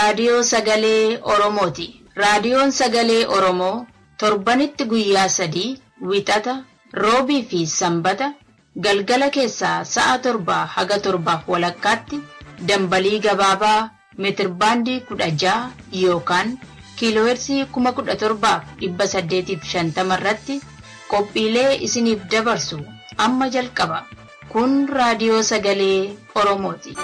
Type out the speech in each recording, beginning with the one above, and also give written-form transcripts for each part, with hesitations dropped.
raadiyoo sagalee Oromooti. Raadiyoon sagalee Oromoo torbanitti guyyaa 3 wixata, roobii fi sanbata galgala keessaa sa'a 7 haga 7:30 dambalii gabaabaa meetirbaandii 16 yookaan kiiloohertzii 17,850 irratti qophiilee isiniif dabarsu amma jalqaba. Kun raadiyoo sagalee Oromooti.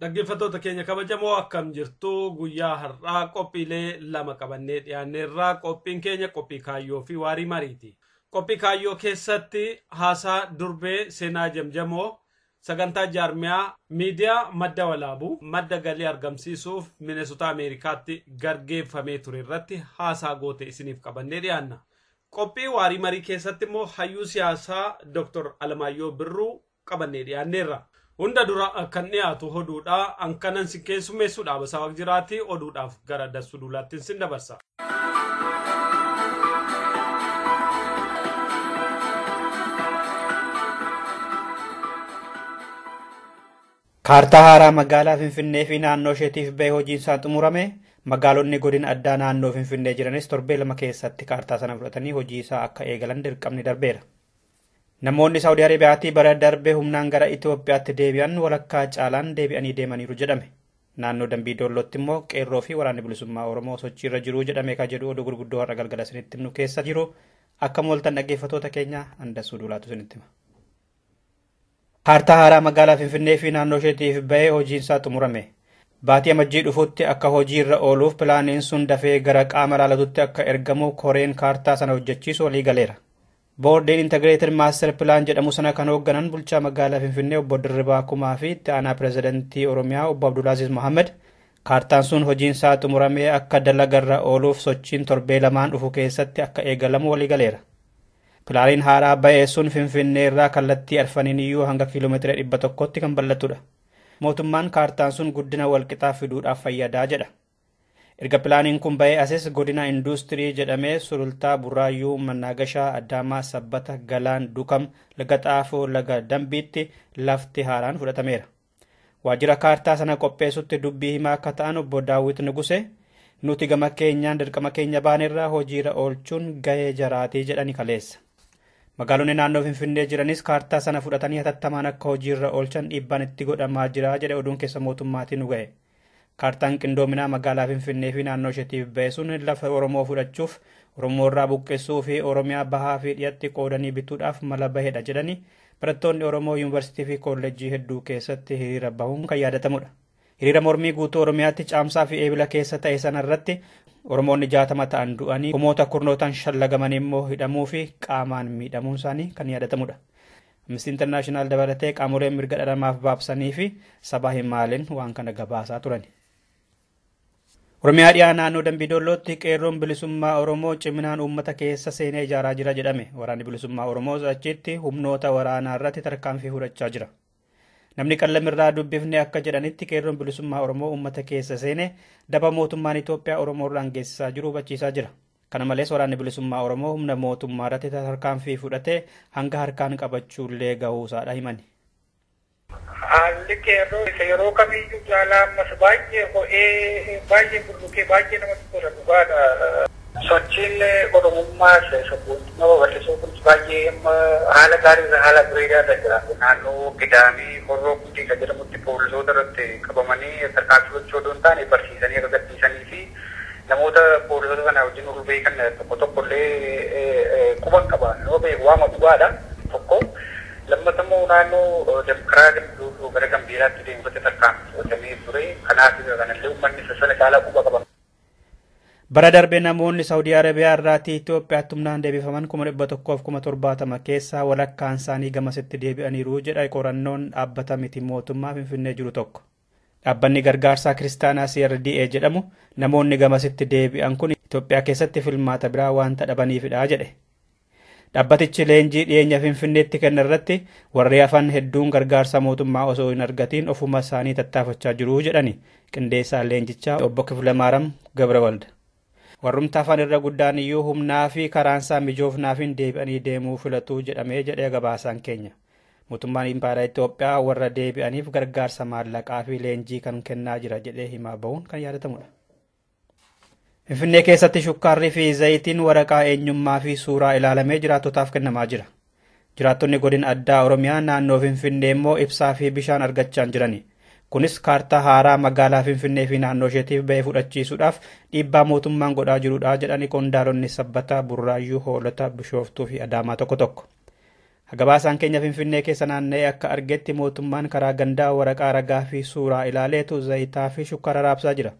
Dhaggeeffattoota keenya kabajamoo akkam jirtu. Guyyaa har'aa qophiilee 2 qabannee dhiyaanneerraa. Qophiin keenya qophii kaayyoo fi waarii mariiti. Qophii kaayyoo keessatti haasaa durbee seenaa jamjamoo sagantaa jaarmiyaa miidiyaa madda walaabuu madda galii argamsiisuuf Mineesota Ameerikaatti gargeeffamee ture irratti haasaa goote isiniif qabannee dhiyaanna. Qophii waarii marii keessatti immoo hayyuu siyaasaa Dr. Alamaayyoo Birruu qabannee dhiyaanneerra. Hunda dura kan dhiyaatu oduudha. Ankanan si keessummeessuudhaaf sababa jiraati oduudhaaf gara dassuu duulaattiin sin dabarsa. Kaartaa haaraa magaalaa Finfinnee fi naannoo isheetiif bahee hojiin isaa xumurame. Magaalonni godina addaa naannoo Finfinnee jiranis torbee 2 keessatti kaartaa sana fudhatanii hojii isaa akka eegalan dirqamni darbeera. Namoonni Saawudii Arabiyaatii bara darbee humnaan gara Itoophiyaatti deebi'an walakkaa caalaan deebi'anii deemaniiru jedhame. Naannoo Dambiidoollootti immoo qeerroo fi waraanni bilisummaa Oromoo sochiirra jiru jedhame ka jedhu oduu gurguddoo har'a galgala isinitti himnu keessa jiru. Akka mooltan dhaggeeffattoota keenya Andassuu Duulaatu isinitti hima. Kaartaa haaraa magaalaa Finfinnee fi naannoo isheetiif bahee hojiin isaa xumurame. Baatii amajjii dhufuutti akka hojiirra ooluuf pilaaniin sun dafee gara qaama ilaalatutti akka ergamu koreen kaartaa sana hojjechiisu walii galeera. Boordeen Integrated Master Plan jedhamu sana kan hoogganan bulchaa magaalaa Finfinnee obbo Dirribaa Kumaa fi itti aanaa pirezidantii Oromiyaa obbo Abdulaaziz Mohammed kaartaan sun hojiin isaa xumuramee akka dalagarra ooluuf sochiin torbee 2 dhufu keessatti akka eegalamu walii galeera. Pilaaniin haaraa bahee sun Finfinnee irraa kallattii arfaniin iyyuu hanga kiiloomeetira 100tti kan bal'atudha. Mootummaan kaartaan sun guddina walqixaa fiduudhaaf fayyadaa jedha. Erga pilaaniin kun bahee asis godina industirii jedhamee sulultaa Buraayyuu, Mannaagashaa, Adaamaa, Sabbata, Galaan, Dukam, Laga Xaafoo, Laga Dambiitti lafti haaraan fudhatameera. Waajjira kaartaa sana qopheessutti dubbii himaa akka ta'an obbo Daawwit Nugusee nuti gama keenyaan dirqama keenya baanerraa hojiirra oolchuun gahee jaraatii jedhani kaleessa. Magaalonni naannoo Finfinnee jiranis kaartaa sana fudhatanii hatattamaan akka hojiirra oolchan dhiibbaan itti godhamaa jira jedhe oduun keessa mootummaatiin nu ga'e. Kaartaan qindoominaa magaalaa Finfinnee fi naannoo isheetiif bahe sun lafa Oromoo fudhachuuf, Oromoo irraa buqqisuu fi Oromiyaa bahaa fi dhiyaatti qoodanii bituudhaaf mala bahedha jedhanii barattoonni Oromoo yuunivarsiitii fi kolleejjii hedduu keessatti hiriira bahuun kan yaadatamudha. Hiriira mormii guutuu Oromiyaatti caamsaa fi eebila keessa ta'e sanarratti Oromoonni 60 ta'an du'anii kumoota kurnootaan shallagaman immoo hidhamuu fi qaamaan miidhamuun isaanii kan yaadatamudha. Amnesty International dabalatee qaamoleen mirga dhala namaaf baabsanii fi sabaa himaaleen waan kana gabaasaa turan. Oromiyaa dhiyaa naannoo Dambiidoollootti qeerroon bilisummaa Oromoo ciminaan uummata keessa seenee ijaaraa jira jedhame. Waraanni bilisummaa Oromoo achitti humnoota waraanaa irratti tarkaanfii fudhachaa jira. Namni qallamirraa dubbifne akka jedhanitti qeerroon bilisummaa Oromoo uummata keessa seenee daba mootummaan Itoophiyaa Oromoo irraan geessisaa jiru hubachiisaa jira. Kana malees waraanni bilisummaa Oromoo humna mootummaa irratti tarkaanfii fudhatee hanga harkaan qabachuullee gahuusaadha himani. Haalli qeerroo isa yeroo kamiyyuu caalaa ammas baay'ee ho'ee baay'ee bulluqee baay'ee namatti tola dhugaadha. Sochiin Oromummaa sabboontummaa babal'isuu kunis baay'ee haala gaariirra haala bareedaarra jira. Naannoo Gidaamii Horroo Gudii kan jedhamutti poolisoota irratti qabamanii tarkaanfii fudhachuu osoo hin taane barsiisanii agarsiisanii fi namoota poolisoota kana wajjin ol beekan tokkollee quban qaba. Yoo beeku waama dhugaadha tokko. Lammatammoo naannoo Demokiraatii gara Gambeelaatti deemsatti tarkaanfii fudhatamee ture. Kanaaf kanallee uummanni sana caalaa quba qaba. Bara darbee namoonni Saawudii Arabiyaa irraatii Itoophiyaatti humnaan deebifaman 170,070 keessaa walakkaan isaanii gamasitti deebi'aniiru jedha qorannoon dhaabbata miti mootummaa Finfinnee jiru tokko. Dhaabbanni gargaarsaa Kiristaanaa CRDA jedhamu namoonni gamasitti deebi'an kun Itoophiyaa keessatti filmaata biraa waan dhabaniifidha jedhe. Dhaabbatichi leenjii dhiyeenya Finfinneetti kenna irratti warri hafan hedduun gargaarsa mootummaa osoo hin argatiin ofuma isaanii tattaafachaa jiru jedhani qindeessaan leenjichaa obbo Kiflemaaram Gabrawald. Warrumtaa afaan irra guddaan iyyuu humnaa fi karaansaa mijoofnaaf hin deebi'anii deemuu filatu jedhamee jedhee gabaasaan keenya. Mootummaan Impaaraa Itoophiyaa warra deebi'aniif gargaarsa maallaqaa fi leenjii kan kennaa jira jedhee himaa bahuun kan yaadatamudha. Finfinnee keessatti shukkaarrii fi zayitiin waraqaa eenyummaa fi suuraa ilaalamee jiraattotaaf kennamaa jira. Jiraattonni godina addaa Oromiyaa naannoo Finfinnee immoo ibsaa fi bishaan argachaa jirani. Kunis kaartaa haaraa magaalaa Finfinnee fi naannoo isheetiif ba'ee fudhachiisuudhaaf dhiibbaa mootummaan godhaa jirudha jedhani qondaalonni Sabbataa, Burraayyuu, Hoolota, Bishooftuu fi Adaamaa tokko tokko. Gabaasaan keenya Finfinnee keessa naanna'ee akka argetti mootummaan karaa gandaa waraqaa ragaa fi suuraa ilaaleetu zayitaa fi shukkaara raabsaa jira.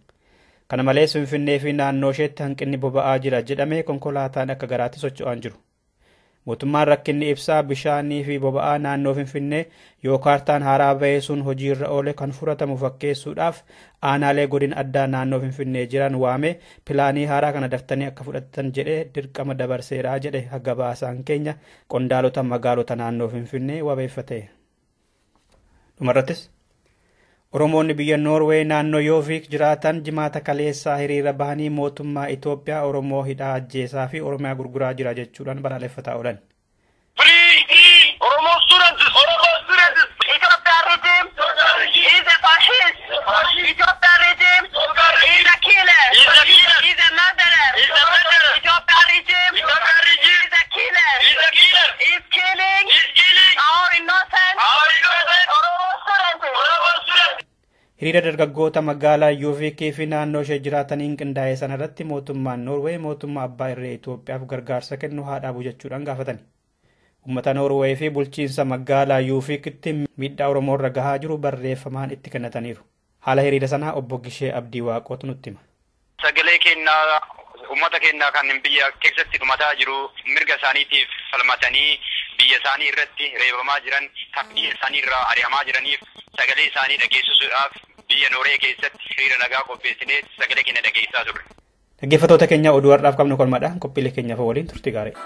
Kana malees Finfinnee fi naannoo isheetti hanqinni boba'aa jira jedhamee konkolaataan akka garaatti socho'aa jiru. Mootummaan rakkinni ibsaa, bishaanii fi boba'aa naannoo Finfinnee yoo kaartaan haaraa ba'ee sun hojiirra oole kan fudhatamu fakkeessuudhaaf aanaalee godina addaa naannoo Finfinnee jiran waamee pilaanii haaraa kana daftanii akka fudhatan jedhee dirqama dabarseeraa jedhe gabaasaan keenya qondaalota magaalota naannoo Finfinnee wabeeffate. Dhumarrattis Oromoonni biyya Noorwee naannoo Yooviik jiraatan jimaata kaleessaa hiriira bahanii mootummaa Itoophiyaa Oromoo hidhaa ajjeesaa fi Oromiyaa gurguraa jira jechuudhaan balaaleffataa oolan. Hiriira dargaggoota magaalaa Yooviikii fi naannoo ishee jiraataniin qindaa'e sanarratti mootummaan Noorwee mootummaa abbaa irree Itoophiyaaf gargaarsa kennu haa dhaabu jechuudhaan gaafatan. Uummata Noorwee fi bulchiinsa magaalaa Yooviikitti miidhaa Oromoo irra gahaa jiru barreeffamaan itti kennataniiru. Haala hiriira sanaa obbo Gishee Abdii Waaqootu nutti hima. Sagalee kennaa uummata kennaa kan biyya keessatti dhumataa jiru mirga isaaniitiif falmatanii biyya isaanii irratti reebamaa jiran kan biyya isaanii irraa ari'amaa jiraniif sagalee isaanii dhageessisuudhaaf biyya Noorwee keessatti hiriira nagaa qopheessinee sagalee keenya dhageessaa turre. Dhaggeeffattoota keenya oduu har'aaf qabnu kolmadha. Qophiilee keenyaaf waliin turtii gaarii.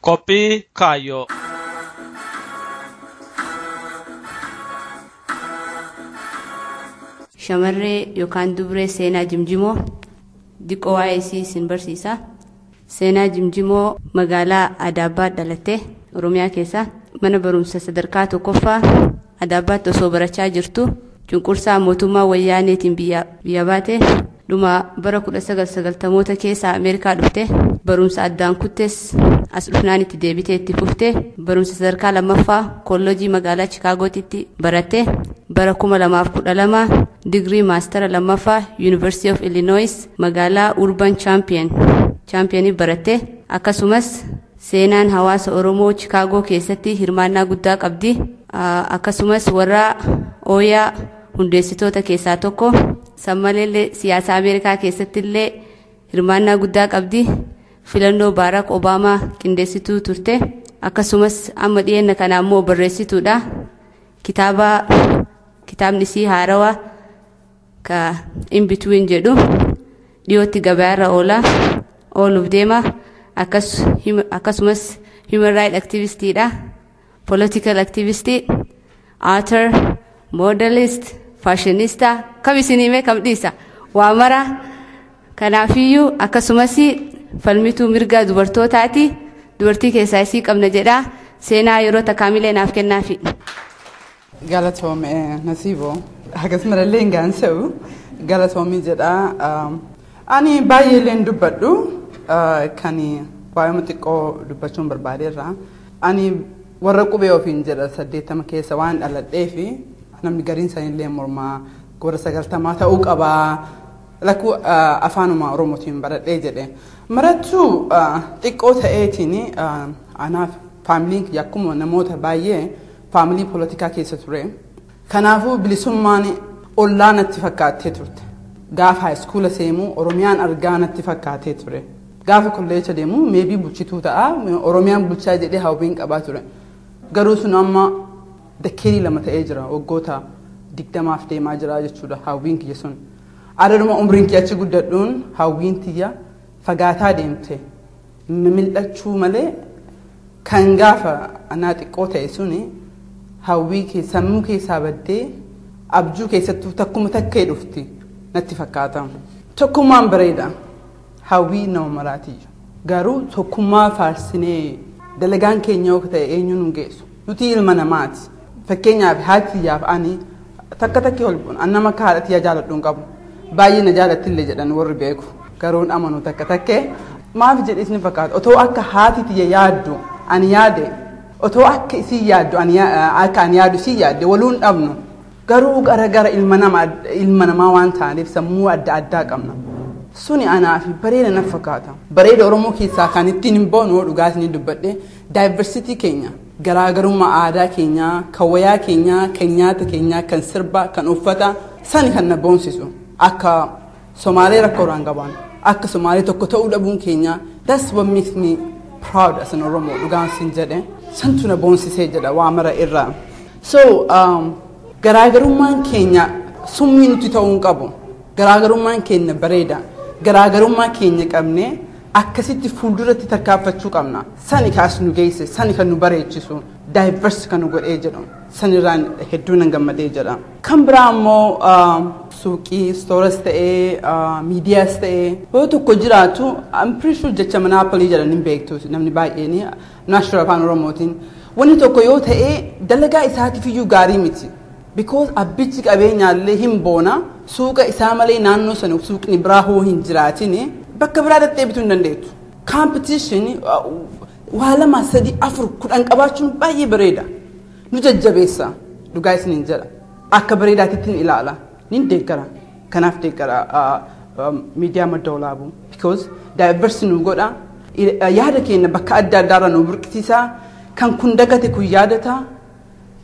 Qophii kaayyoo. Shamarree yookaan dubree seenaa Jimjimoo diqoo waa'ee isii isin barsiisa. Seenaa Jimjimoo magaalaa Adaabbaa dhalatte Oromiyaa keessa mana barumsa sadarkaa tokkoffaa Adaabbaatti osoo barachaa jirtu cunqursaa mootummaa wayyaaneetiin biyya baate dhuma bara 1990moota keessa Ameerikaa dhufte barumsa addaan kuttes as dhufnaan itti deebitee itti fufte barumsa sadarkaa lammaffaa koolleejii magaalaa Chicaagootti baratte bara 2012 digrii maastara lammaffaa University of Illinois magaalaa Urban Championii baratte akkasumas seenaan hawaasa Oromoo Chicaagoo keessatti hirmaannaa guddaa qabdi akkasumas warra ooyaa hundeessitoota keessaa tokko sammaleellee siyaasa Ameerikaa keessatti illee hirmaannaa guddaa qabdi filannoo Barack Obama qindeessituu turte akkasumas amma dhiyeenya kana ammoo barreessituudha kitaabni isii haarawaa ka in between jedhu dhiyootti gabaarra ooluuf deema akkasumas human rights activistiidha political activist author modelist fashionista kam isinime kam dhiisa waa mara kanaafiyyuu akkasumas falmituu mirga dubartootaati dubartii keessaa isii qabna jedha seenaa yeroo takaamilee naaf kennaafi. Galatoom Nasiiboo akkasumallee Ngaansa'u galatoomii jedha ani baay'eeleen dubbadhu kan waa'ee xiqqoo dubbachuun barbaadeerra ani warra qubee ofiin jedha 80 keessa waan dhaladheefi namni gariin isaaniillee mormaa gara 90 ta'uu qabaa lakkuu afaanuma Oromootiin baradhee jedhe marattuu xiqqoo ta'eetiin anaaf faamiliin akkuma namoota baay'ee faamilii poolitikaa keessa ture kanaafuu bilisummaan ollaa natti fakkaattee turte gaafa haayiskuula seemuu Oromiyaan argaa natti fakkaatee ture gaafa kolleecha deemuu meebii bulchituu ta'a Oromiyaan bulchaa jedhee hawwiin qabaa ture garuu sun amma dakkeerii lama ta'ee jira waggoota 20 deemaa jira jechuudha hawwiin kiyya sun adaduma umriin kiyya achi guddadhuun hawwiin tiyya fagaataa deemte mil'achuu malee kan gaafa anaa xiqqoo ta'e suni hawwii sammuu keessaa baddee abjuu keessattuu takkuma takkee dhufti natti fakkaata tokkummaan bareeda hawwii nama maraati garuu tokkummaa faarsinee dalagaan keenya yoo ta'e eenyuun nu geessu nuti ilma namaati fakkeenyaaf haatiyyaaf ani takka takkee holbuun annama akka haadhatiyyaa jaaladhuun qabu baay'ee na jaalattillee jedhan warri beeku garuun amanu takka takkee maaf jedhis ni fakkaata otoo akka haatitiyya yaaddu ani yaade otoo akka isii yaaddu akka ani yaaddu isii yaadde waluun dhabnu garuu gara ilma namaa waan taaneef sammuu adda addaa qabna suni anaa fi bareeda na fakkaata bareeda oromoo keessaa kan ittiin hin boonu dhugaas ni dubbadhe diversity keenya garaagarummaa aadaa keenyaa kan wayaa keenyaa kan nyaata keenyaa kan sirbaa kan uffata sani kan na boonsisu akka somaalee rakkoo irraan qabaan akka somaalee tokko ta'uu dhabuun keenya that's what makes me proud as an oromoo dhugaan sin jedhe santu na boonsisee jedha waa mara irraa so garaagarummaan keenya summii nuti ta'uu hin qabu garaagarummaan keenya bareeda garaagarummaa keenya qabne akkasitti fuulduratti tarkaanfachuu qabna sani kaas nu geesse sani kan nu bareechisu diverse kan nu godhee jedhu sanirraan hedduu nan gammadee jedha kan biraa ammoo suuqii stooras ta'ee miidiyaas ta'ee yoo tokko jiraatu I'm pretty sure jecha monopoly jedhan hin beektu namni baay'een national afaan oromootiin wanni tokko yoo ta'ee dalagaa isaatiif iyyuu gaarii miti because abbichi qabeenyaallee hin boona suuqa isaa malee naannoo sana suuqni biraa hoo hin jiraatin bakka biraa dhattee bituu hin dandeettu competition waa lama sadii afur kudhan qabaachuun baay'ee bareeda nu jajjabeessa dhugaa isiniin jedha akka bareedaatitti ilaala nin deeggara kanaaf deeggara miidiyaa madda olaabu because diverse nu godha yaada keenya bakka adda addaarra nu burqisiisa kan kun dagate kun yaadata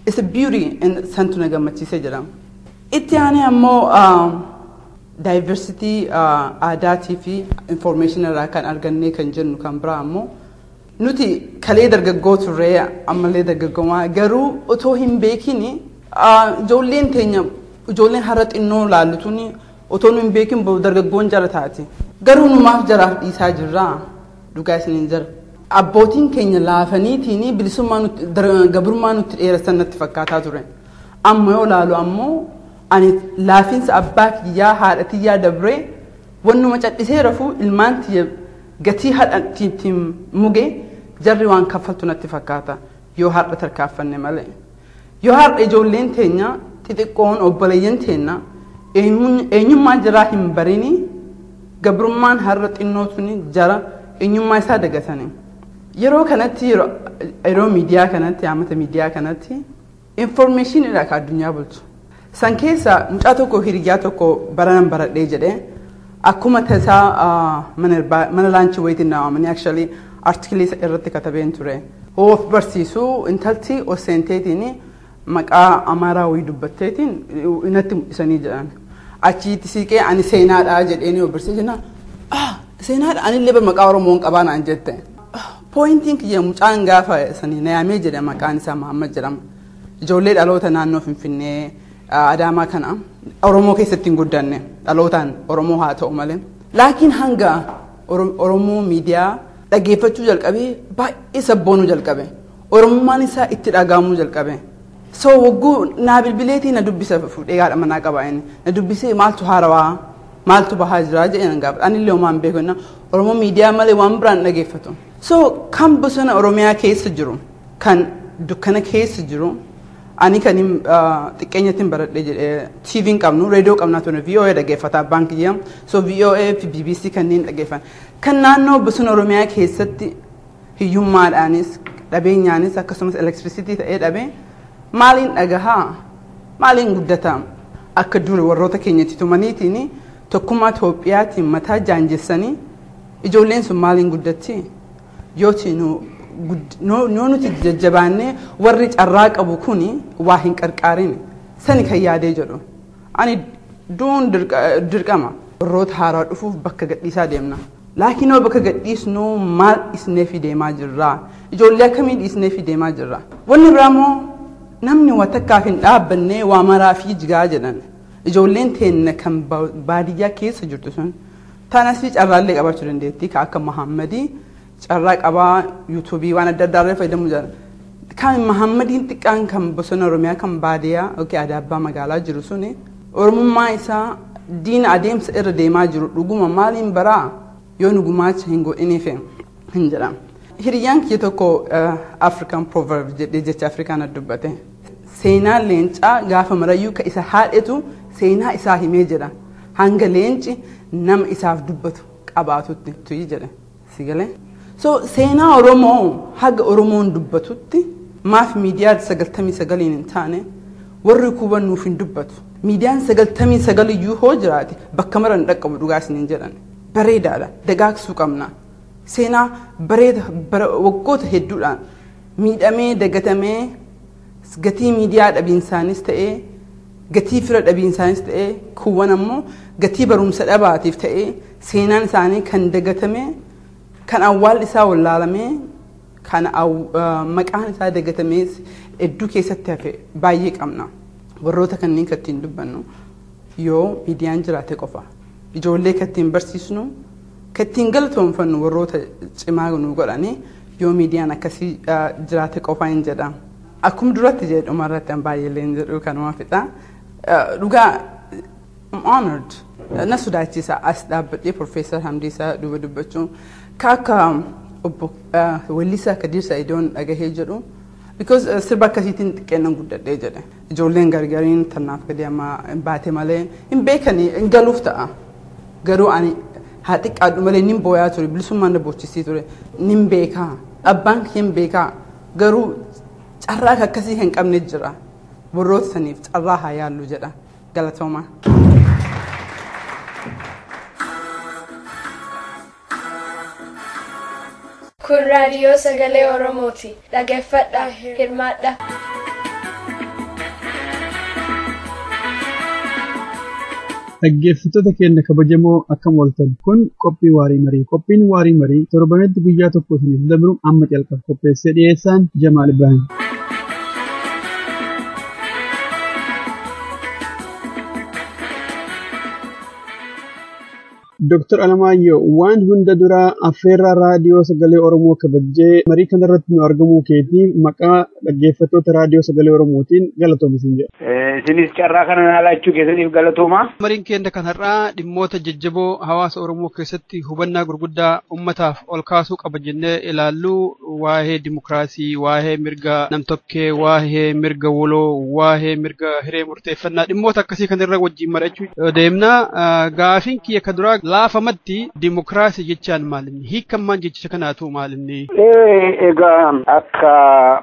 it's a beauty and santu na gammachiisee jedhama itti aanee ammoo diversity aadaatii fi information irraa kan argannee kan jennu kan biraa ammoo nuti kalee dargaggoo turree ammallee dargaggomaa garuu otoo hin beekin ijoolleen teenya ijoolleen har'a xinnoo laallutuun otoo nu hin beekin dargaggoon jara taati garuu numaaf jaraaf dhiisaa jirra dhugaa isiniin jira abbootiin keenya laafaniitiin bilisummaa gabrummaa nutti dheeressan natti fakkaataa ture amma yoo laalu ammoo ani laafinsa abbaa kiyyaa haadha tiyyaa dabree wannuma cadhisee rafuu ilmaan tiyya gatii hadhatiitiin muge jarri waan kaffaltu natti fakkaata yoo har'a tarkaanfanne malee yoo har'a ijoolleen teenya xixiqqoon obboleeyyan teenya eenyummaa jaraa hin barini gabrummaan har'a xinnootuun jara eenyummaa isaa dagatanii yeroo kanatti yeroo miidiyaa kanatti amata miidiyaa kanatti information irraa ka addunyaa bulchu san keessa mucaa tokko hiriyaa tokko baranan baradhee jedhee akkuma tasaa mana laanchi wayitiin naawamanii actually article irratti katabeen ture of barsiisuu intalti oseenteetiin maqaa amaaraa wayii dubbatteetiin inatti mul'isanii jedhan achiitti siiqee ani seenaadhaa jedheen of barsiisina seenaadha anillee maqaa oromoon qabaanaan jette pointiin kiyya mucaan gaafa sanii nayaamee jedhe maqaan isaa Mahammad jedhama ijoollee dhaloota naannoo Finfinnee Adaamaa kana Oromoo keessatti hin guddanne dhalootaan Oromoo haa ta'u malee laakiin hanga Oromoo miidiyaa dhageeffachuu jalqabee baay'ee sabboonuu jalqabe Oromummaan isaa itti dhagahamuu jalqabe so wagguu naa bilbileetii na dubbisa fuudhee haadha manaa qaba inni na dubbisee maaltu haarawaa maaltu bahaa jira jedheen gaafa anillee homaan beeku Oromoo miidiyaa malee waan biraan dhageeffatu so kan bosona Oromiyaa keessa jiru kan dukkana keessa jiru ani kan xiqqeenyatiin baradhee jedhee TV'n qabnu reediyoo qabnaa ture VOA dhageeffataa baankiyyaa so VOA fi BBC kanneen dhageeffan kan naannoo bosona Oromiyaa keessatti hiyyummaadhaanis dhabeenyaanis akkasumas electricity ta'ee dhabee maaliin dhagahaa maaliin guddataa akka duri warroota keenyatti tumaniitiin tokkummaa Itoophiyaatiin mataa jaanjessanii ijoolleen sun maaliin guddatti yootiin nuti jajjabaannee warri carraa qabu kuni waa hin qarqaarin sani kan yaadee jedhu ani duun dirqama warroota haaraa dhufuuf bakka gadhiisaa deemna laakiin yoo bakka gadhiisnu maal isnee fi deemaa jirra ijoollee akkamii isnee fi deemaa jirra wanni biraamoo namni watakkaaf hin dhaabbanne waa maraa fi jigaa jedhan ijoolleen teenne kan baadiyyaa keessa jirtu sun taanas fi carraallee qabaachuu dandeetti ka akka Mahammadii carraa qabaa yuutuubii waan adda addaa irraa fayyadamuu jira kan Mahammadiin xiqqaan kan bosona Oromiyaa kan baadiyyaa yookiin Adaabbaa magaalaa jiru suni Oromummaa isaa diina adeemsa irra deemaa jiru dhuguma maaliin baraa yoo nu gumaacha hin godhiniif hin jedhamu. Hiriyyaan kiyya tokko African proverb jedhee jecha Afrikaan dubbate. Seenaa leencaa gaafa marayyuu ka isa haadhetu seenaa isaa himee jedha. Hanga leenci nama isaaf dubbatu qabaatutti tuyi jedhe. Sigalee. So seenaa Oromoo haga Oromoon dubbatutti maaf miidiyaa 99 hin taane warri kubannuuf hin dubbatu. Miidiyaan 99 iyyuu hoo jiraate bakka maran dhaqqabu dhugaa isiniin jedhan. Bareedaadha dagaagsuu qabna seenaa bareeda waggoota hedduudhaan miidhamee dagatamee gatii miidiyaa dhabiinsaanis ta'ee gatii fira dhabiinsaanis ta'ee kuwwan ammoo gatii barumsa dhabaatiif ta'ee seenaan isaanii kan dagatamee kan awwaal isaa wallaalamee kan maqaan isaa dagatamee hedduu keessatti hafe baay'ee qabna warroota kanneen kattiin dubbannu yoo miidiyaan jiraate qofa. Ijoollee kattiin barsiisnu kattiin galatoonfannu warroota cimaa nu godhanii yoo miidiyaan akkasii jiraate qofaa hin jedha. Akkuma duratti jedhu marratti an baay'eellee hin jedhu kanuma fixa. Dhugaa I'm honored. Na sodaachisa as dhaabbadhee Profeesar Hamdiisaa duuba dubbachuun ka akka obbo Weellisaa Kadir Saayidoon dhagahee jedhu because sirba akkasiitiin xiqqeennan guddadhee jedhe. Ijoolleen gargariin tannaaf gadi amma baate malee hin beekanii hin galuuf ta'a. Garuu ani haa xiqqaadhu malee nin booyaa ture bilisummaan na boochisii ture nin beekaa abbaan kiyyan beekaa garuu carraa akkasii hin qabne jira warroota saniif carraa haa yaallu jedha galatooma. Kun raadiyoo sagalee Oromooti. Dhaggeeffadhaa hirmaadhaa. Dhaggeeffattoota keenya kabajamoo akkam ooltan kun qophii waarii marii qophiin waarii marii torbanetti guyyaa tokko isiniif dabru amma calqaba qopheessee dhiyeessaan Jamaal Ibrahim. Dr. Alamaayyoo waan hunda dura affeerraa raadiyoo sagalee Oromoo kabajjee marii kanarratti nu argamuu keetiif maqaa dhaggeeffattoota raadiyoo sagalee Oromootiin galatoomi isin jedha. Isinis carraa kana naalachuu keessaniif galatooma. Mariin keenya kan har'aa dhimmoota jajjaboo hawaasa Oromoo keessatti hubannaa gurguddaa ummataaf ol kaasuu qaba jennee ilaallu waa'ee dimokiraasii, waa'ee mirga namtokkee, waa'ee mirga woloo, waa'ee mirga hiree murteeffannaa dhimmoota akkasii kan irra wajjin mari'achuu deemna. Gaafiin kiyya kan duraa laafamatti dimokiraasii jechaan maalinni hiikammaan jecha kanaatu maalinni. Egaa akka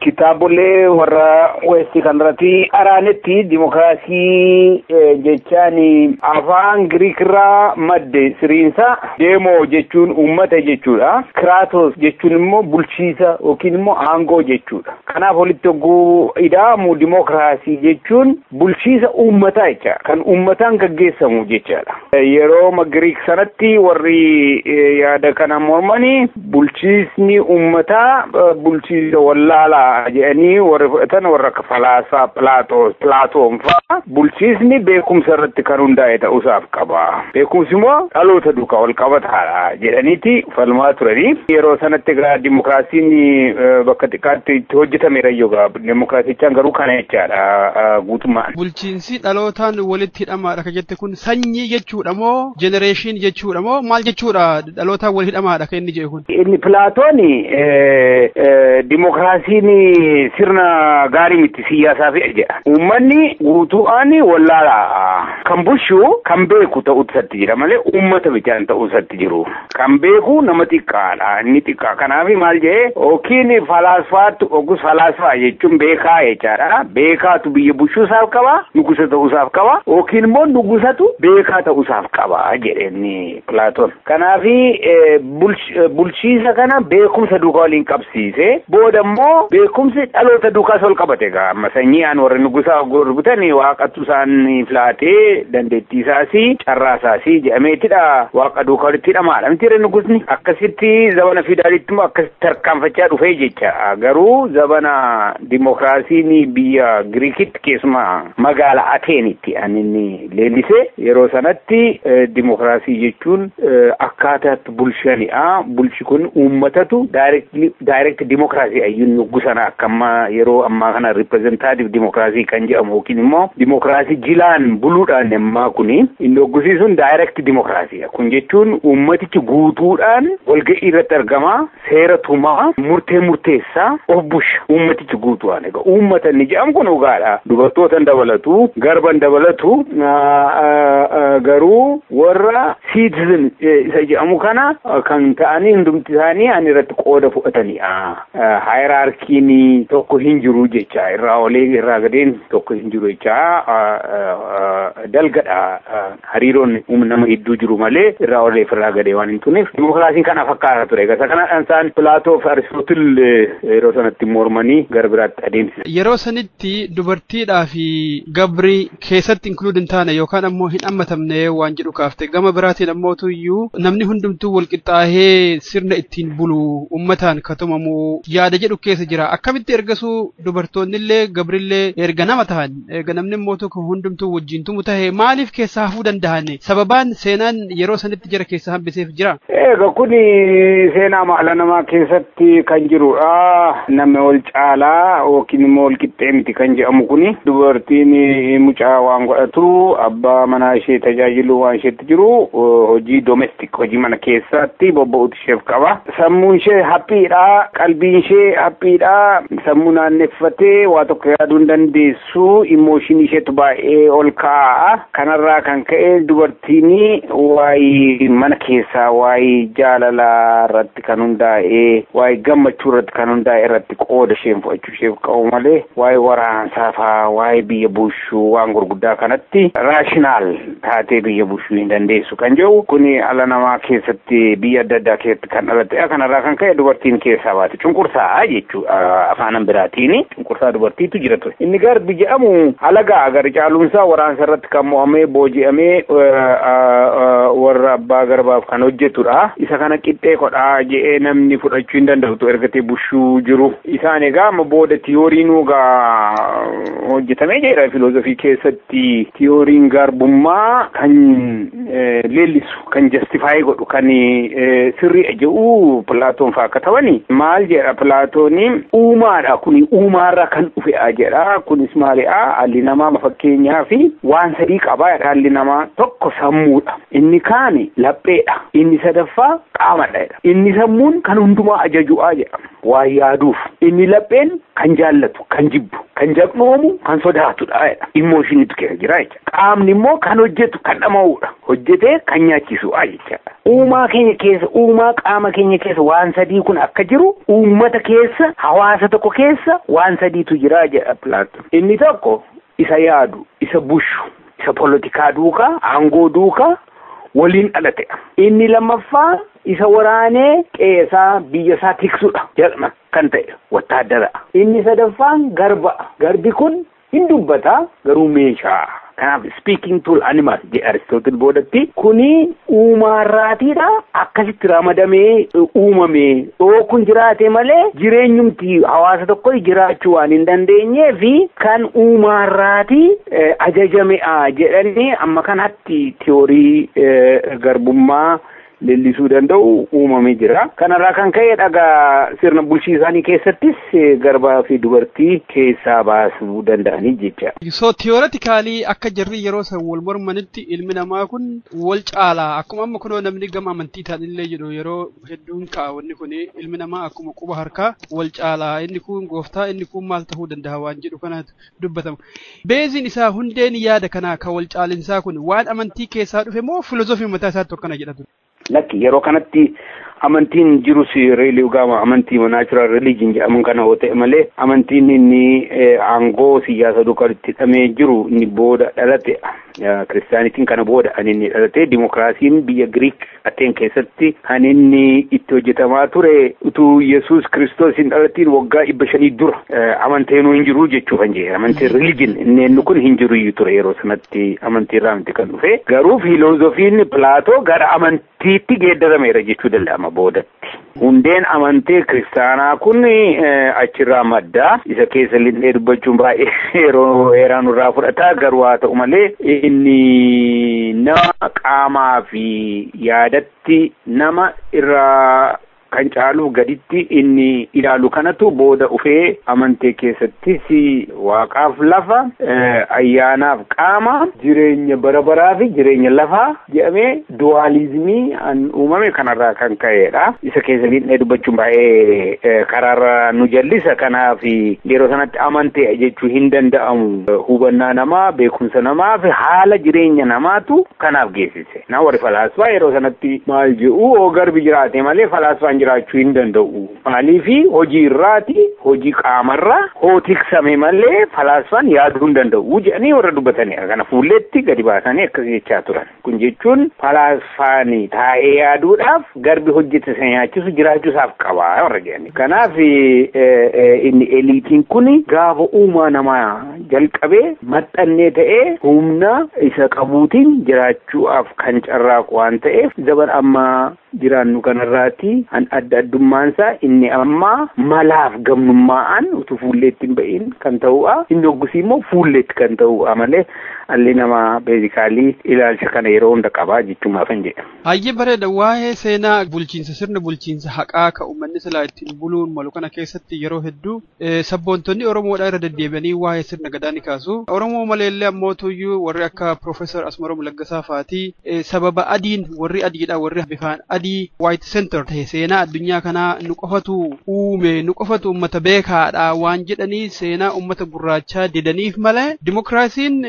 kitaabolee warra Westii kanarratti araanetti dimokiraasii jechaan afaan Giriikirraa madde siriinsa deemoo jechuun uummata jechuudha. Kiraatos jechuun immoo bulchiisa yookiin immoo aangoo jechuudha. Kanaaf walitti hogguu ida'amu dimokiraasii jechuun bulchiisa uummataa jecha kan uummataan gaggeessamu jechaadha. Yeroo Giriik sanatti warri yaada kana mormanii bulchiisni uummataa bulchiisa wallaalaa jedhanii warri fudhatan warra akka falaasaa Pilaatoon fa'aa bulchiisni beekumsa irratti kan hundaa'e ta'uusaaf qaba. Beekumsi immoo dhaloota duukaa wal qabataadha jedhaniiti falmaa turanii. Yeroo sanatti egaa dimokiraasiin bakka xiqqaatti itti hojjetameera yookaan dimokiraasichaan garuu kana jechaadha guutummaan. Bulchiinsi dhalootaan walitti hidhamaadha kan jette kun sanyii jechuudha moo jenereeshin jechuudha moo maal jechuudha dhalootaan wal hidhamaadha kan inni jedhu kun? Inni Pilaatooni dimokiraasiin sirna gaarii miti siyaasaa fi jedha. Uummanni guutuudhaan wallaalaa kan bulchu kan beeku ta'uutti jira malee uummata bitaan ta'uutti jiru. Kan beeku nama xiqqaadha inni xiqqaa kanaaf maal jedhee yookiin falaasfaatti ogus falaasfaa jechuun beekaa jechaadha. Beekaatu biyya bulchuusaaf qaba nugusa ta'uusaaf qaba yookiin immoo nugusatu beekaa ta'uusaaf qaba jedheenni. Pilaatoon. Kanaafi bulchiisa kana beekumsa duukaa waliin qabsiise booda immoo beekumsi dhaloota duukaas ol qabate egaa amma sanyii aan warri nugusaa gurgutanii waaqatu isaan filaatee dandeettii isaasi carraa isaasi jedhameetidha waaqa duukaa walitti hidhamaadha miti irra nugusni akkasitti zabana fiidaalitti immoo akkasitti tarkaanfachaa dhufee jecha garuu zabana dimokiraasiin biyya Giriikitti keessumaa magaalaa Ateenitti inni leellise yeroo sanatti dimokiraasii jechuun akkaataatti bulshani'a bulchi kun uummatatu direct dimokiraasii ayyuun nuggusana akkamma yeroo ammaa kana representative dimokiraasii kan jedhamu yookiin immoo dimokiraasii jilaan buluudhaan ammaa kuni inni nuggisiisuun direct dimokiraasii kun jechuun uummatichi guutuudhaan walga'ii irratti argama seera tumaa murteessaa of busha uummatichi guutuudhaan egaa uummata inni jedhamu kun dhugaadha dubartootan dabalatu garban dabalatu garuu warra citizen isa jedhamu kana kan ta'anii hundumti isaanii ani irratti qooda fudhatanii hierarkiin tokko hin jiru jecha irraa olee irraa gadeen tokko hin jiru jecha dalgadha hariiroon nama hedduu jiru malee irraa olee irraa gadee waan hin tuneef dimokiraasiin kana fakkaata ture egaa kana isaan Pilaatoo fi Aristootil yeroo sanatti mormanii gara biraatti adeemsisan. Yeroo sanitti dubartiidhaa fi gabri keessatti include hin taane yookaan ammoo hin hammatamne waan jedhu kaafte gama biraatiin ammoo tuyyuu namni hundumtuu wal qixxaahee sirna ittiin bulu ummataan katumamu yaada jedhu keessa jira akkamitti ergasuu dubartoonnillee gabrillee erga nama tahan erga namni immoo tokko hundumtuu wajjin tumu tahe maaliif keessaa hafuu danda'an sababaan seenaan yeroo sanitti jira keessaa hambiseef jira. Egaa kuni seenaa maala namaa keessatti kan jirudha namni wal caalaa yookiin immoo wal qixxee miti kan jedhamu kuni dubartiin mucaa waan godhatu abbaa manaa ishee tajaajilu waan isheetti jiru hojii domestic hojii mana keessatti bobba'uutu isheef qaba sammuun ishee haphiidha qalbiin ishee haphiidha sammuu naanneffatee waa tokko yaaduu hin dandeessu immooshinii isheetu baay'ee ol kaa'a kanarraa kan ka'e dubartiin waa'ee mana keessaa waa'ee jaalalaa irratti kan hundaa'ee waa'ee gammachuu irratti kan hundaa'e irratti qooda isheen fudhachuu isheef qabu malee waa'ee waraansaa fa'aa waa'ee biyya buushuu waan gurguddaa kanatti raashinaal taatee biyya buushuu hin dandeessu kan jedhu kuni ala namaa keessatti biyya adda addaa keessatti kan dhalatte kanarraa kan ka'e dubartiin keessaa baate cunqursaa jechuu afaan biraatiin cunqursaa dubartiitu jira ture inni garbi jedhamu alagaa agar caalumsaa waraansa irratti kan mo'amee booji'amee warra abbaa garbaaf kan hojjetudha isa kana qixxee godhaa jedhee namni fudhachuu hin danda'u ergatee bushuu jiru isaan egaa amma booda tiyooriin hojjetamee jira filoozofii keessatti tiyooriin garbummaa kan leellisu kan jastifaayii godhu kan sirrii jedhu Pilaatoon fa'aa akka ta'ani maal jedha Pilaatooniin uumaadha kuni uumaarraa kan dhufe'a jedha kunis maali'a haalli namaa fakkeenyaa fi waan sadii qabaa haalli namaa tokko sammuudha inni kaani lapheedha inni sadaffaa qaamadha inni sammuun kan hundumaa ajaju'a jedha waa yaaduuf inni lapheen kan jaallatu kan jibbu kan jaqnoomu kan sodaatudha immooshiinitu keessa jira jecha qaamni immoo kan hojjetu kan dhama'uudha hojjetee kan nyaachisuudha jecha uumaa keenya keessa uumaa qaama keenya keessa waan sadii kun akka jiru uummata keessa hawaasa tokko keessa waan sadiitu jira jedha Pilaatoon inni tokko isa yaadu isa bushu isa poolitikaa duukaa aangoo duukaa waliin dhalate inni lammaffaa isa waraanee qeesaa biyya isaa tiksudha jedhama kan ta'e wattaaddara inni sadaffaan garbi kun hin dubbata garuu meeshaa kanaaf speaking tool animal jedha Aristootil boodatti kuni uumaarraatiidha akkasitti ramadamee uumame kun jiraate malee jireenyumti hawaasa tokko jiraachuu waan hin dandeenyee fi kan uumaarraati ajajame'a jedhanii amma kanatti tiyoorii garbummaa leellisuu danda'u uumamee jira kanarraa kan ka'e dhagaa sirna bulchiisaanii keessattis garbaa fi dubartii keessaa baasuu danda'anii jecha. So theoretically akka jarri yeroo san wal mormanitti ilmi namaa kun wal caalaa akkuma amma kunoo namni gama amantii taanillee jedhu yeroo hedduun kaa'onni kun ilmi namaa akkuma quba harkaa wal caalaa inni kun gooftaa inni kun maal ta'uu danda'a waan jedhu kanatu dubbatama. Beeziin isaa hundeen yaada kanaa ka wal caalinsaa kun waan amantii keessaa dhufe moo filozoofii mataa isaatti akkana jedhatu. Lakki yeroo kanatti amantiin jirus reelii ugaama amantii natural religion jedhamuun kana yoo ta'e malee amantiin inni aangoo siyaasa dukkatti hidhamee jiru inni booda dhalate kiristaanitiin kana booda inni dhalate dimokiraasiin biyya Giriik Ateen keessatti kan inni itti hojjetamaa ture utuu Yesuus Kiristoosiin dhalatiin waggaa 500 dura amantiin hin jiru jechuudha jee amantiin religion inni kun hin jiru ture yeroo sanatti amantii irraa miti kan dhufe garuu filoozofiin Pilaatoo gara amantiitti geeddarameera jechuu danda'ama boodatti. Hundeen amantee kiristaanaa kun achirraa madda isa keessa illee dubbachuun baay'ee yeroo dheeraa nurraa fudhata garuu haa ta'u malee inni nama qaamaa fi yaadatti nama irraa kan caalu gaditti inni ilaalu kanatu booda ufee amantee keessattis waaqaaf lafa ayyaanaaf qaama jireenya barabaraa fi jireenya lafaa jedhamee duwaalizimii uumame kanarraa kan ka'edha. Isa keessatti dubbachuun baay'ee karaarra nu jallisa kanaaf yeroo sanatti amantee jechuu hin danda'amu hubannaa namaa beekumsa namaa fi haala jireenya namaatu kanaaf geessise. Na warri falaasfaa yeroo sanatti maal jedhu garbi jiraate malee falaasfaan jiraachuu hin danda'u. Maaliifi hojii irraati hojii qaamarraa hootiksame malee falaasfaan yaaduu hin danda'u jedhanii warra dubbatanii kana fuulletti gadi baasanii akkas jechaa turan. Kun jechuun falaasfaani taa'ee yaaduudhaaf garbi hojjete sana nyaachisu jiraachuusaaf qabaa warra jedhani. Kanaaf inni eliitiin kun gaafa uumaa namaa jalqabee maxxannee ta'ee humna isa qabuutiin jiraachuudhaaf kan carraaqu waan ta'eef zaban amma jiraannu kanarraati adda addummaansaa inni amma malaaf gamnummaa'an utuu fuulleetti hin ba'in kan ta'uudha inni oggusii immoo fuulleetti kan ta'uudha malee alli namaa beezikaalii ilaalcha kana yeroo hunda qabaa jechuudha kan jedha. Hayyee bareeda waa'ee seenaa bulchiinsa sirna bulchiinsa haqaa ka uummanni silaa ittiin buluun malu kana keessatti yeroo hedduu sabboontonni Oromoodhaa irra deddeebi'anii waa'ee sirna gadaa ni kaasu. Oromoo maleellee ammootuyyuu warri akka Profeesar Asmaroom Laggasaa fa'aatii sababa adiin warri adiidha warri bifaan adii white center ta'e seenaa addunyaa kanaa nu qofatu uume nu qofatu uummata beekaadha waan jedhanii seenaa uummata gurraachaa didaniif malee dimokiraasiin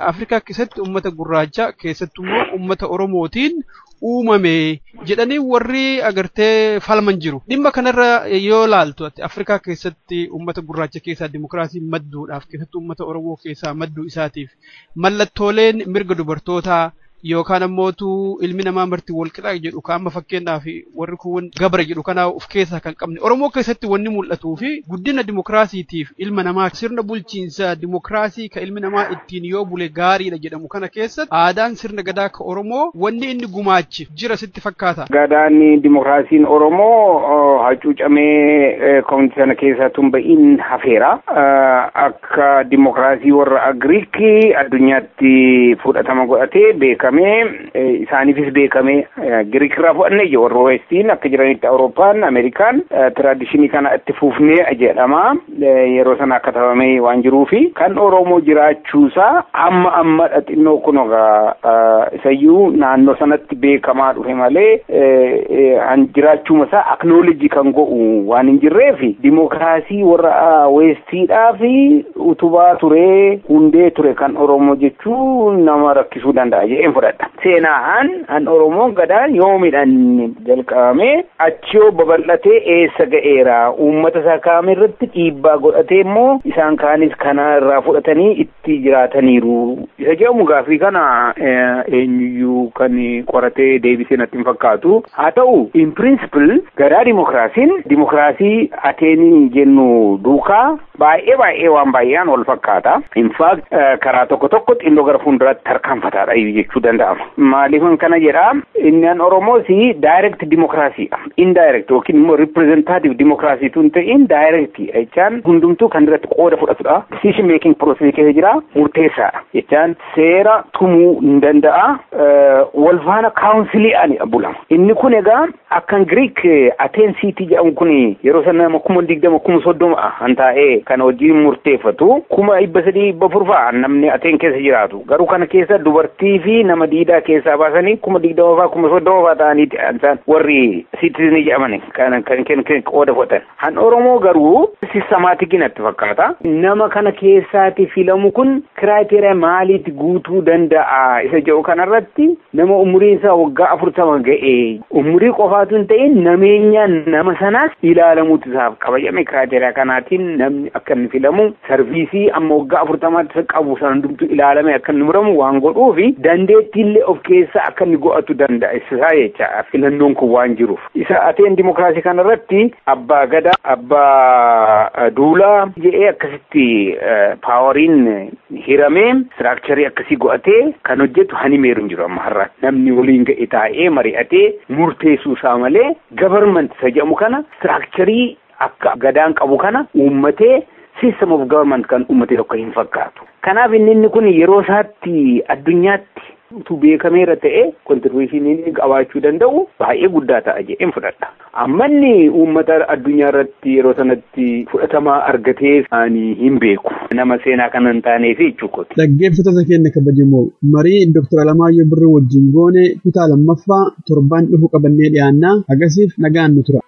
Afrikaa keessatti uummata gurraachaa keessattummoo uummata Oromootiin uumame jedhanii warri agartee falman jiru. Dhimma kanarra yoo laaltu Afrikaa keessatti uummata gurraacha keessaa dimokiraasiin madduudhaaf keessattuu uummata Oromoo keessaa madduu isaatiif mallattooleen mirga dubartootaa yookaan ammootu ilmi namaa marti wal qixa jedhu kaama fakkeenyaaf warri kun gabra jedhu kana of keessaa kan qabne Oromoo keessatti wanni mul'atuu fi guddina dimokiraasiitiif ilma namaa sirna bulchiinsa dimokiraasii ka ilmi namaa ittiin yoo bule gaariidha jedhamu kana keessatti aadaan sirna gadaa ka Oromoo wanni inni gumaachi jira sitti fakkaata. Gadaan dimokiraasiin Oromoo hacuucamee koomiti sana keessaa tumba'iin hafeera akka dimokiraasii warra Agiriikii addunyaatti fudhatama godhatee beekame. Isaaniifis beekame Giriikirraa fudhannee jiru warra Westiin akka jiranitti Awurooppaan Ameerikaan tiraadishinii kana itti fuufnee jedhama yeroo sana akka tabamee waan jiruufi kan Oromoo jiraachuusaa amma xinnoo kun isayyuu naannoo sanatti beekamaa dhufe malee jiraachuuma isaa aknoolojii kan go'u waan hin jirreefi dimokiraasii warra Westiidhaa fi utubaa ture hundee ture kan Oromoo jechuun nama rakkisuu danda'a jedheen fudhadha. Seenaan an Oromoo gadaan yoomidhaan jalqabame achoo babal'atee eessa ga'eera uummata isaa kaame irratti dhiibbaa godhatee immoo isaan kaanis kana irraa fudhatanii itti jiraataniiru. Isa jedhamu gaaffii kana eenyuyyuu kan qoratee deebisee natti hin fakkaatu. Haa ta'u in principle gadaa dimokiraasii Ateenii jennu duukaa baay'ee waan baay'een wal fakkaata. In fact karaa tokko xinnoo gara fuulduraatti tarkaanfataadha jechuu danda'ama. Maaliifan kana jedhaa inni Oromoos direct democracy indirect yookiin immoo representative democracy tun ta'in direct jechaan hundumtuu kan irratti qooda fudhatudha. Decision making process keessa jira murteessaadha jechaan seera tumuu hin danda'a wal faana kaawunsilii ani bulama. Inni kun egaa akkan Greek Ateen City jedhamu kun yeroo sana 20-30 hantaa'ee kan hojii murteeffatu 300 namni Ateen keessa jiraatu garuu kana keessa dubartii fi nama diidaa keessaa baasanii 20,000 30,000 ta'aniiti ansaan warri citizenii jedhamani kan qooda fudhatan. Han Oromoo garuu sistemaatikii natti fakkaata. Nama kana keessaati filamu kun kiraateeriyaa maaliitti guutuu danda'a isa jedhu kanarratti nama umuriin isaa waggaa 40 ga'e umurii qofaatu hin ta'in nameenyaan nama sanaas ilaalamuutu isaaf qabajame kiraateeriyaa kanaatiin namni akka inni filamu sarviisii amma waggaa 40 qabu sana hundumtu ilaalame akka inni muramu waan godhuufi dandeettiillee of keessa akka inni go'atu danda'a isaa jecha filannoon kun waan jiruuf. Isa ateen dimokiraasii kanarratti abbaa gadaa abbaa duulaa jedhee akkasitti paawariin hiramee istiraakcharii akkasii go'atee kan hojjetu hanimeeru hin jiru amma har'a namni waliin ga'e taa'ee mari'atee murteessuu isaa malee gavarmenti isa jedhamu kana istiraakcharii akka gadaan qabu kana uummatee system of government kan uummatee tokko hin fakkaatu. Kanaaf inni kun yeroo isaatti addunyaatti utuu beekameera ta'e kontribuushinii inni qabaachuu danda'u baay'ee guddaa ta'a jedheen fudhadha. Ammanni uummata addunyaa irratti yeroo sanatti fudhatamaa argatee isaanii hin beeku. Nama seenaa kana hin taaneef jechuudha. Dhaggeeffattoota keenya kabajamoo marii Dr. Alamaayyoo Birruu wajjin goone kutaa lammaffaa torbaan dhufu qabannee dhiyaannaa agasiif nagaan nu tura.